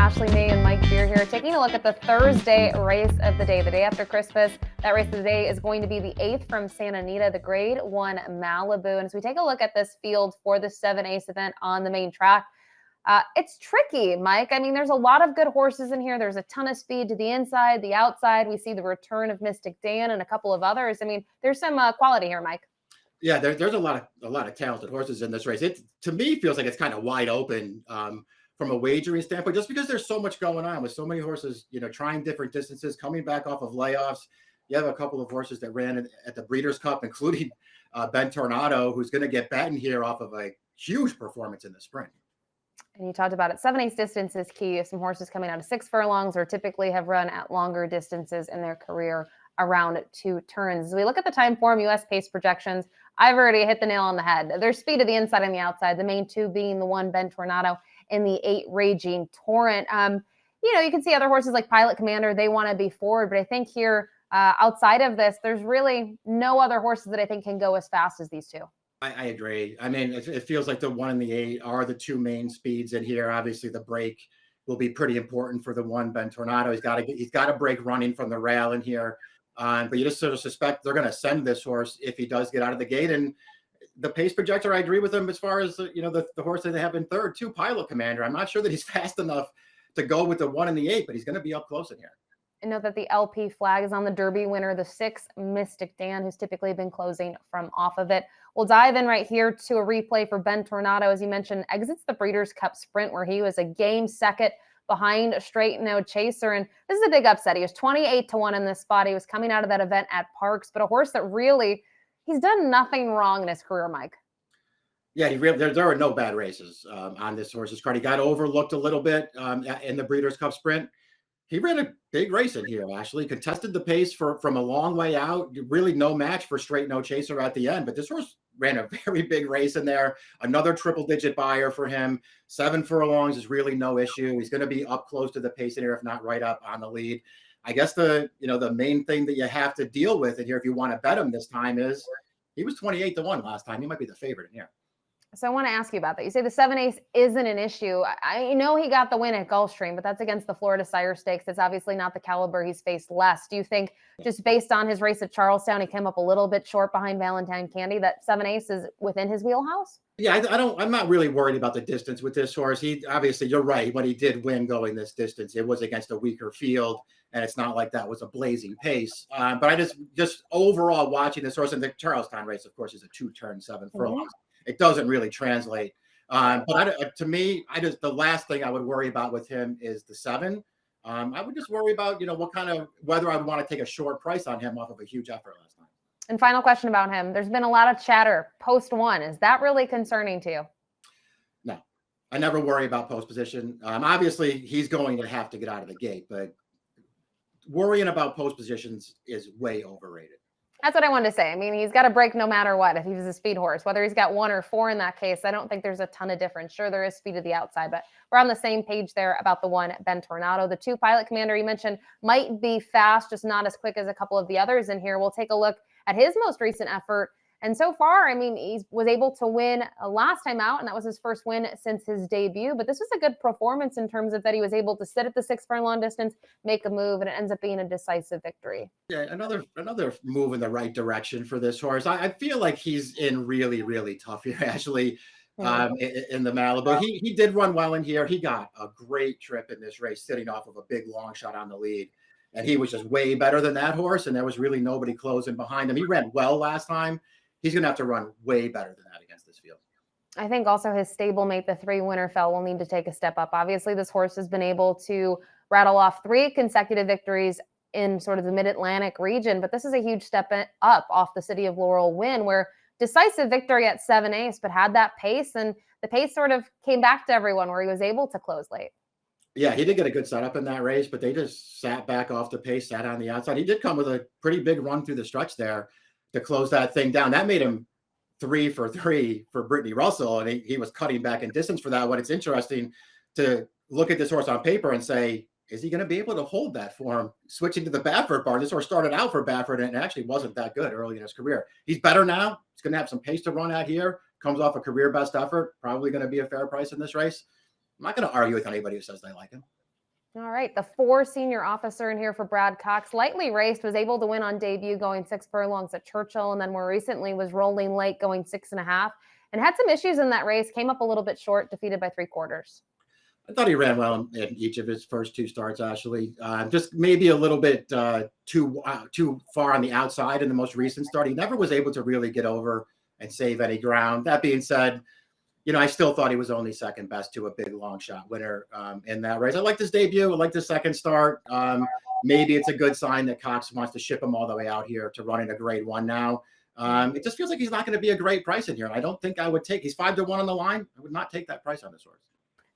Ashley May and Mike Beer here, taking a look at the Thursday race of the day after Christmas. That race of the day is going to be the 8th from Santa Anita, the Grade 1 Malibu. And as we take a look at this field for the 7-Ace event on the main track, it's tricky, Mike. I mean, there's a lot of good horses in here. There's a ton of speed to the inside, the outside. We see the return of Mystic Dan and a couple of others. I mean, there's some quality here, Mike. Yeah, there's a lot of talented horses in this race. It, to me, feels like it's kind of wide open from a wagering standpoint, just because there's so much going on with so many horses, trying different distances, coming back off of layoffs. You have a couple of horses that ran at the Breeders' Cup, including Ben Tornado, who's going to get battened here off of a huge performance in the sprint. And you talked about it. 7/8 distance is key. Some horses coming out of 6 furlongs or typically have run at longer distances in their career around 2 turns. As we look at the time form, U.S. pace projections, I've already hit the nail on the head. There's speed to the inside and the outside, the main 2 being the 1 Ben Tornado and the 8 Raging Torrent. You can see other horses like Pilot Commander, they want to be forward, but I think here, outside of this, there's really no other horses that I think can go as fast as these 2. I agree. I mean, it feels like the 1 and the 8 are the 2 main speeds in here. Obviously, the break will be pretty important for the 1 Ben Tornado. He's got to break running from the rail in here. But you just sort of suspect they're going to send this horse if he does get out of the gate. And the pace projector, I agree with him as far as the horse that they have in third, too, Pilot Commander. I'm not sure that he's fast enough to go with the 1 and the 8, but he's going to be up close in here. And note that the LP flag is on the Derby winner, the 6 Mystic Dan, who's typically been closing from off of it. We'll dive in right here to a replay for Ben Tornado. As you mentioned, exits the Breeders' Cup Sprint where he was a game second behind a Straight No Chaser. And this is a big upset. He was 28-1 in this spot. He was coming out of that event at Parks, but a horse that really, he's done nothing wrong in his career, Mike. Yeah, there are no bad races on this horse's card. He got overlooked a little bit in the Breeders' Cup Sprint. He ran a big race in here, Ashley. Contested the pace from a long way out. Really no match for Straight No Chaser at the end. But this horse ran a very big race in there. Another triple-digit buyer for him. 7 furlongs is really no issue. He's going to be up close to the pace in here, if not right up on the lead. I guess the main thing that you have to deal with in here, if you want to bet him this time, is he was 28-1 last time. He might be the favorite in here. So I want to ask you about that. You say the 7-Ace isn't an issue. I know he got the win at Gulfstream, but that's against the Florida Sire Stakes. It's obviously not the caliber he's faced less. Do you think just based on his race at Charlestown, he came up a little bit short behind Valentine Candy, that 7-Ace is within his wheelhouse? Yeah, I'm not really worried about the distance with this horse. He obviously, you're right. When he did win going this distance, it was against a weaker field, and it's not like that was a blazing pace. But I just overall watching this horse, and the Charlestown race, of course, is a 2-turn 7 furlongs. It doesn't really translate. But to me, the last thing I would worry about with him is the 7. I would just worry about, whether I would want to take a short price on him off of a huge effort last time. And final question about him. There's been a lot of chatter post-1. Is that really concerning to you? No, I never worry about post position. Obviously, he's going to have to get out of the gate, but worrying about post positions is way overrated. That's what I wanted to say. I mean, he's got to break no matter what if he's a speed horse. Whether he's got 1 or 4 in that case, I don't think there's a ton of difference. Sure, there is speed to the outside, but we're on the same page there about the 1 Ben Tornado. The 2 Pilot Commander you mentioned might be fast, just not as quick as a couple of the others in here. We'll take a look at his most recent effort. And so far, I mean, he was able to win last time out, and that was his first win since his debut. But this was a good performance in terms of that he was able to sit at the 6 furlong distance, make a move, and it ends up being a decisive victory. Yeah, another move in the right direction for this horse. I feel like he's in really, really tough here, actually, in the Malibu. He did run well in here. He got a great trip in this race, sitting off of a big long shot on the lead. And he was just way better than that horse, and there was really nobody closing behind him. He ran well last time. He's going to have to run way better than that against this field. I think also his stablemate, the 3 Winterfell, will need to take a step up. Obviously, this horse has been able to rattle off 3 consecutive victories in sort of the mid-Atlantic region, but this is a huge step up off the City of Laurel win, where decisive victory at 7-Ace, but had that pace, and the pace sort of came back to everyone where he was able to close late. Yeah, he did get a good setup in that race, but they just sat back off the pace, sat on the outside. He did come with a pretty big run through the stretch there to close that thing down. That made him 3 for 3 for Brittany Russell, and he was cutting back in distance for that one. It's interesting to look at this horse on paper and say, is he going to be able to hold that form? Switching to the Baffert barn, this horse started out for Baffert and it actually wasn't that good early in his career. He's better now. He's going to have some pace to run at here. Comes off a career best effort. Probably going to be a fair price in this race. I'm not going to argue with anybody who says they like him. All right, the 4 senior officer in here for Brad Cox, lightly raced, was able to win on debut going 6 furlongs at Churchill, and then more recently was rolling late going 6.5, and had some issues in that race, came up a little bit short, defeated by 3/4. I thought he ran well in each of his first 2 starts, actually. Just maybe a little bit too far on the outside in the most recent start. He never was able to really get over and save any ground. That being said, I still thought he was only second best to a big long shot winner in that race. I liked his debut. I liked his second start. Maybe it's a good sign that Cox wants to ship him all the way out here to run in a grade 1 now. It just feels like he's not going to be a great price in here. I don't think I would take. He's 5-1 on the line. I would not take that price on this horse.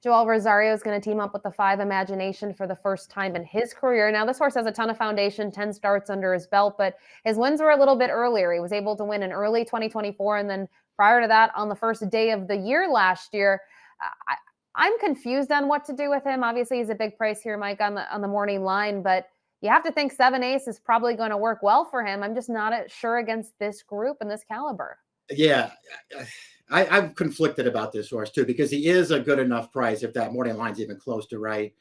Joel Rosario is going to team up with the 5 Imagination for the first time in his career. Now, this horse has a ton of foundation, 10 starts under his belt, but his wins were a little bit earlier. He was able to win in early 2024, and then prior to that, on the first day of the year last year. I'm confused on what to do with him. Obviously, he's a big price here, Mike, on the morning line, but you have to think 7 Ace is probably going to work well for him. I'm just not sure against this group and this caliber. Yeah. I'm conflicted about this horse too, because he is a good enough price if that morning line's even close to right.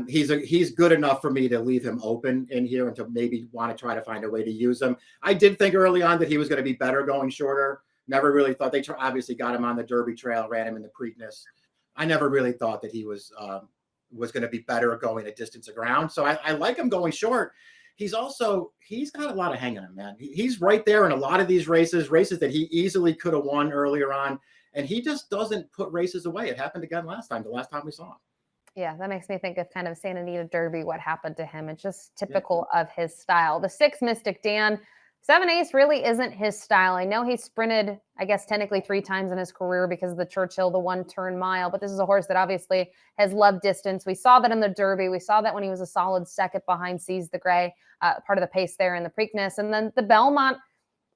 He's good enough for me to leave him open in here and to maybe want to try to find a way to use him. I did think early on that he was going to be better going shorter. Never really thought they obviously got him on the Derby trail, ran him in the Preakness. I never really thought that he was going to be better going a distance of ground. So I like him going short. He's got a lot of hang on him, man. He's right there in a lot of these races that he easily could have won earlier on. And he just doesn't put races away. It happened again the last time we saw him. Yeah, that makes me think of kind of Santa Anita Derby, what happened to him. It's just typical of his style. The 6 Mystic Dan, 7 Ace really isn't his style. I know he sprinted, I guess, technically 3 times in his career because of the Churchill, the 1-turn mile, but this is a horse that obviously has loved distance. We saw that in the Derby. We saw that when he was a solid second behind Seize the Gray, part of the pace there in the Preakness. And then the Belmont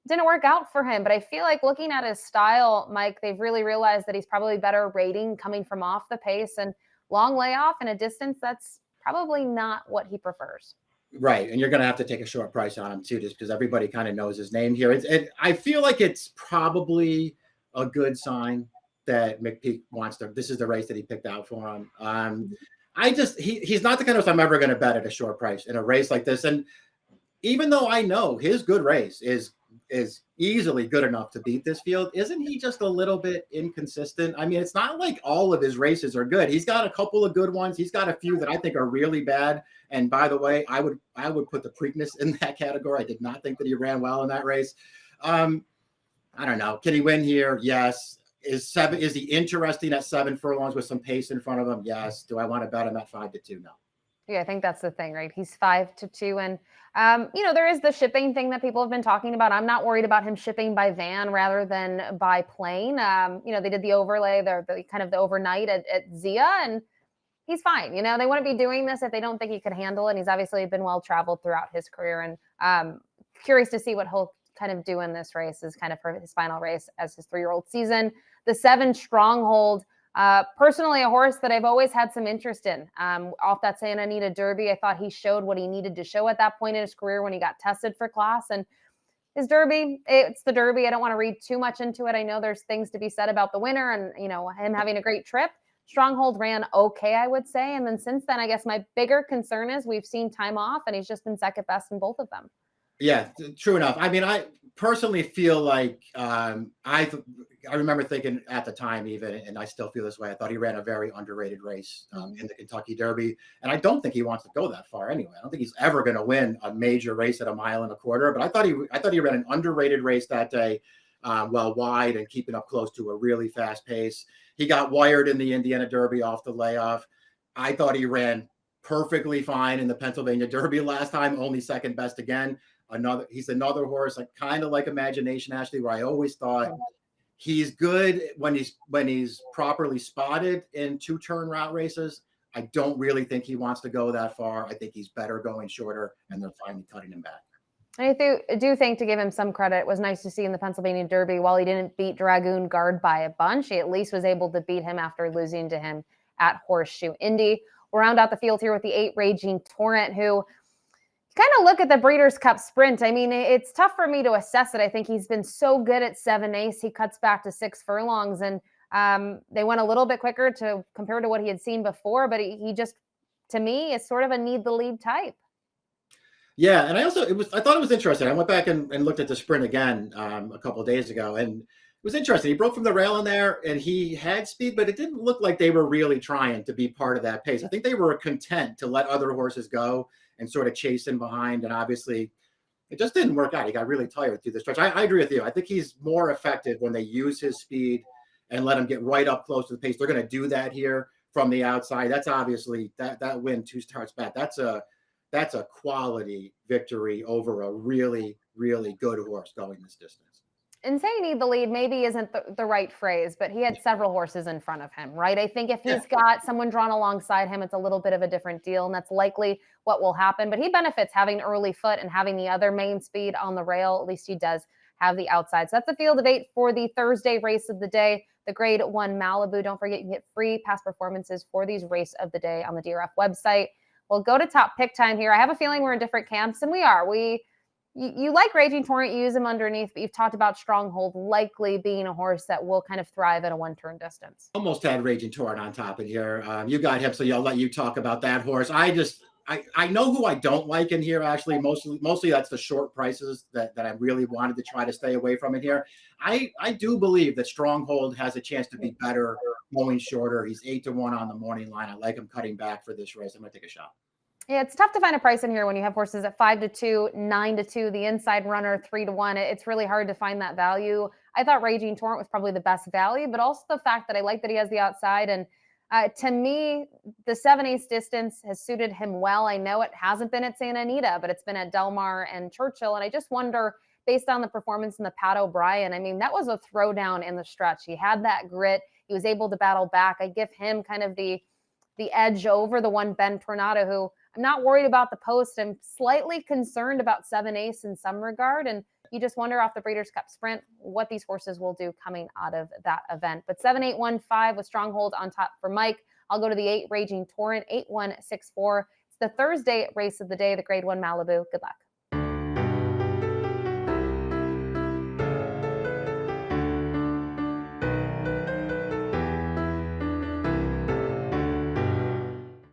didn't work out for him. But I feel like looking at his style, Mike, they've really realized that he's probably better rating coming from off the pace, and long layoff in a distance, that's probably not what he prefers. Right. And you're going to have to take a short price on him too, just because everybody kind of knows his name here. I feel like it's probably a good sign that McPeak wants to, this is the race that he picked out for him. He's not the kind of horse I'm ever going to bet at a short price in a race like this. And even though I know his good race is easily good enough to beat this field, isn't he just a little bit inconsistent? I mean, it's not like all of his races are good. He's got a couple of good ones. He's got a few that I think are really bad. And by the way, I would put the Preakness in that category. I did not think that he ran well in that race. I don't know. Can he win here? Yes. Is he interesting at 7 furlongs with some pace in front of him? Yes. Do I want to bet him at 5-2? No. Yeah, I think that's the thing, right? He's 5-2. And, there is the shipping thing that people have been talking about. I'm not worried about him shipping by van rather than by plane. They did the overlay, the kind of the overnight at Zia, and he's fine. They wouldn't be doing this if they don't think he could handle it. And he's obviously been well-traveled throughout his career. And curious to see what he'll kind of do in this race, is kind of his final race as his 3-year-old season. The 7 Stronghold. Personally, a horse that I've always had some interest in. Off that Santa Anita Derby, I thought he showed what he needed to show at that point in his career when he got tested for class. And his Derby, it's the Derby. I don't want to read too much into it. I know there's things to be said about the winner and, him having a great trip. Stronghold ran okay, I would say. And then since then, I guess my bigger concern is we've seen time off, and he's just been second best in both of them. Yeah, true enough. I mean, I personally feel like I remember thinking at the time even, and I still feel this way, I thought he ran a very underrated race in the Kentucky Derby. And I don't think he wants to go that far anyway. I don't think he's ever going to win a major race at 1.25 miles. But I thought he ran an underrated race that day, well wide and keeping up close to a really fast pace. He got wired in the Indiana Derby off the layoff. I thought he ran perfectly fine in the Pennsylvania Derby last time, only second best again. He's another horse, like kind of like Imagination, Ashley, where I always thought he's good when he's properly spotted in 2-turn route races. I don't really think he wants to go that far. I think he's better going shorter, and they're finally cutting him back. I do think, to give him some credit, it was nice to see in the Pennsylvania Derby, while he didn't beat Dragoon Guard by a bunch, he at least was able to beat him after losing to him at Horseshoe Indy. We'll round out the field here with the 8 Raging Torrent, who kind of look at the Breeders' Cup Sprint. I mean, it's tough for me to assess it. I think he's been so good at 7 Ace. He cuts back to 6 furlongs, and they went a little bit quicker compared to what he had seen before, but he just to me is sort of a need the lead type. Yeah, and I thought it was interesting. I went back and looked at the sprint again a couple of days ago, and it was interesting. He broke from the rail in there, and he had speed, but it didn't look like they were really trying to be part of that pace. I think they were content to let other horses go and sort of chase in behind, and obviously it just didn't work out. He got really tired through the stretch. I agree with you. I think he's more effective when they use his speed and let him get right up close to the pace. They're going to do that here from the outside. That's obviously that win 2 starts back. That's a quality victory over a really, really good horse going this distance. And saying need the lead maybe isn't the right phrase, but he had several horses in front of him, right? I think if he's got someone drawn alongside him, it's a little bit of a different deal, and that's likely what will happen. But he benefits having early foot and having the other main speed on the rail. At least he does have the outside. So that's the field of 8 for the Thursday race of the day, the Grade 1 Malibu. Don't forget, you can get free past performances for these race of the day on the DRF website. We'll go to top pick time here. I have a feeling we're in different camps, and we are. You like Raging Torrent, you use him underneath, but you've talked about Stronghold likely being a horse that will kind of thrive at a one-turn distance. Almost had Raging Torrent on top in here. You got him, so I'll let you talk about that horse. I know who I don't like in here, actually. Mostly that's the short prices that I really wanted to try to stay away from in here. I do believe that Stronghold has a chance to be better going shorter. He's 8-1 on the morning line. I like him cutting back for this race. I'm going to take a shot. Yeah, it's tough to find a price in here when you have horses at 5-2, 9-2, the inside runner 3-1. It's really hard to find that value. I thought Raging Torrent was probably the best value, but also the fact that I like that he has the outside. And to me, the 7/8 distance has suited him well. I know it hasn't been at Santa Anita, but it's been at Del Mar and Churchill. And I just wonder, based on the performance in the Pat O'Brien, I mean, that was a throwdown in the stretch. He had that grit. He was able to battle back. I give him kind of the edge over the one Ben Tornado, who I'm not worried about the post. I'm slightly concerned about 7/8 in some regard. And you just wonder off the Breeders' Cup Sprint what these horses will do coming out of that event. But 7-8-1-5 with Stronghold on top for Mike. I'll go to the 8 Raging Torrent, 8-1-6-4. It's the Thursday race of the day, the Grade 1 Malibu. Good luck.